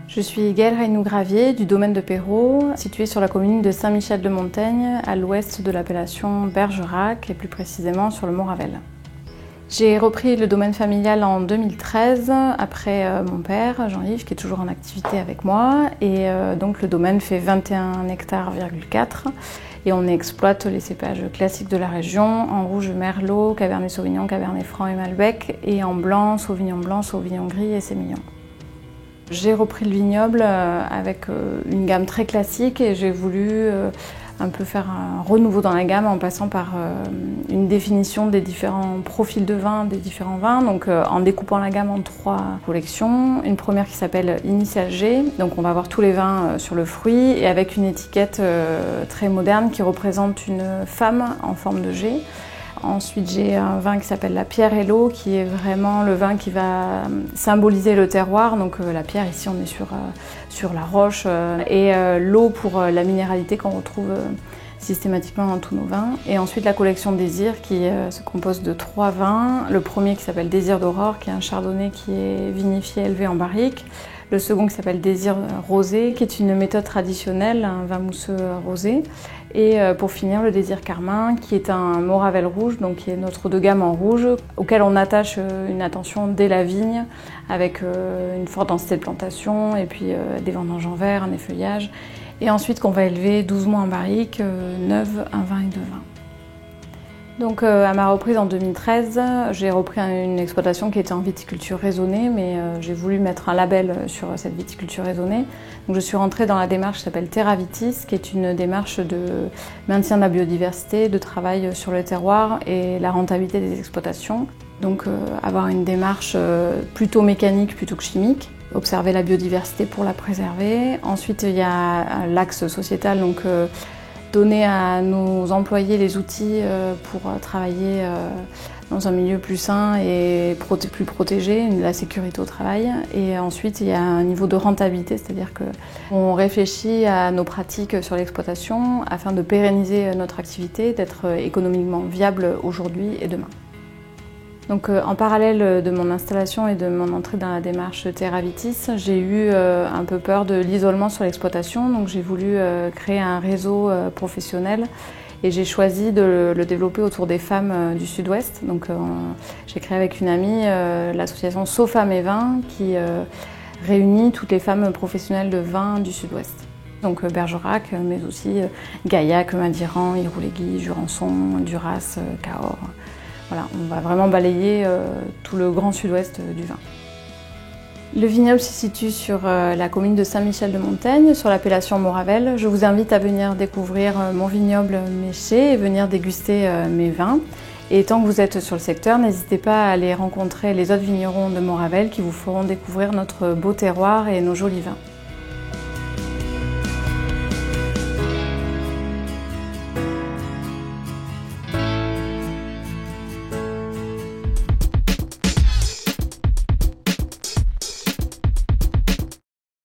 Je suis Gaëlle Reynou-Gravier du domaine de Perrault, situé sur la commune de Saint-Michel-de-Montaigne, à l'ouest de l'appellation Bergerac et plus précisément sur le Mont Ravel. J'ai repris le domaine familial en 2013 après mon père, Jean-Yves, qui est toujours en activité avec moi. Et donc le domaine fait 21 hectares, et on exploite les cépages classiques de la région, en rouge Merlot, Cabernet Sauvignon, Cabernet Franc et Malbec, et en blanc, Sauvignon gris et Sémillon. J'ai repris le vignoble avec une gamme très classique et j'ai voulu un peu faire un renouveau dans la gamme en passant par une définition des différents profils de vin, des différents vins, donc en découpant la gamme en 3 collections. Une première qui s'appelle Initial G, donc on va avoir tous les vins sur le fruit et avec une étiquette très moderne qui représente une femme en forme de G. Ensuite, j'ai un vin qui s'appelle la pierre et l'eau, qui est vraiment le vin qui va symboliser le terroir. Donc la pierre, ici, on est sur la roche, et l'eau pour la minéralité qu'on retrouve systématiquement dans tous nos vins. Et ensuite, la collection Désir, qui se compose de 3 vins. Le premier qui s'appelle Désir d'Aurore, qui est un chardonnay qui est vinifié, élevé en barrique. Le second qui s'appelle Désir Rosé, qui est une méthode traditionnelle, un vin mousseux rosé. Et pour finir, le Désir Carmin, qui est un Moravel rouge, donc qui est notre haut de gamme en rouge, auquel on attache une attention dès la vigne, avec une forte densité de plantation, et puis des vendanges en verre, un effeuillage. Et ensuite qu'on va élever 12 mois en barrique, 9, un vin et 2 vins. Donc à ma reprise en 2013, j'ai repris une exploitation qui était en viticulture raisonnée, mais j'ai voulu mettre un label sur cette viticulture raisonnée. Donc je suis rentrée dans la démarche qui s'appelle Terravitis, qui est une démarche de maintien de la biodiversité, de travail sur le terroir et la rentabilité des exploitations. Donc avoir une démarche plutôt mécanique plutôt que chimique, observer la biodiversité pour la préserver. Ensuite il y a l'axe sociétal, donc donner à nos employés les outils pour travailler dans un milieu plus sain et plus protégé, la sécurité au travail. Et ensuite, il y a un niveau de rentabilité, c'est-à-dire qu'on réfléchit à nos pratiques sur l'exploitation afin de pérenniser notre activité, d'être économiquement viable aujourd'hui et demain. Donc, en parallèle de mon installation et de mon entrée dans la démarche Terravitis, j'ai eu un peu peur de l'isolement sur l'exploitation, donc j'ai voulu créer un réseau professionnel et j'ai choisi de le développer autour des femmes du Sud-Ouest. Donc, j'ai créé avec une amie l'association SoFemmes et Vins qui réunit toutes les femmes professionnelles de vin du Sud-Ouest. Donc Bergerac, mais aussi Gaillac, Madiran, Irouléguy, Jurançon, Duras, Cahors. Voilà, on va vraiment balayer tout le grand sud-ouest du vin. Le vignoble se situe sur la commune de Saint-Michel-de-Montaigne, sur l'appellation Mont Ravel. Je vous invite à venir découvrir mon vignoble Méché et venir déguster mes vins. Et tant que vous êtes sur le secteur, n'hésitez pas à aller rencontrer les autres vignerons de Mont Ravel qui vous feront découvrir notre beau terroir et nos jolis vins.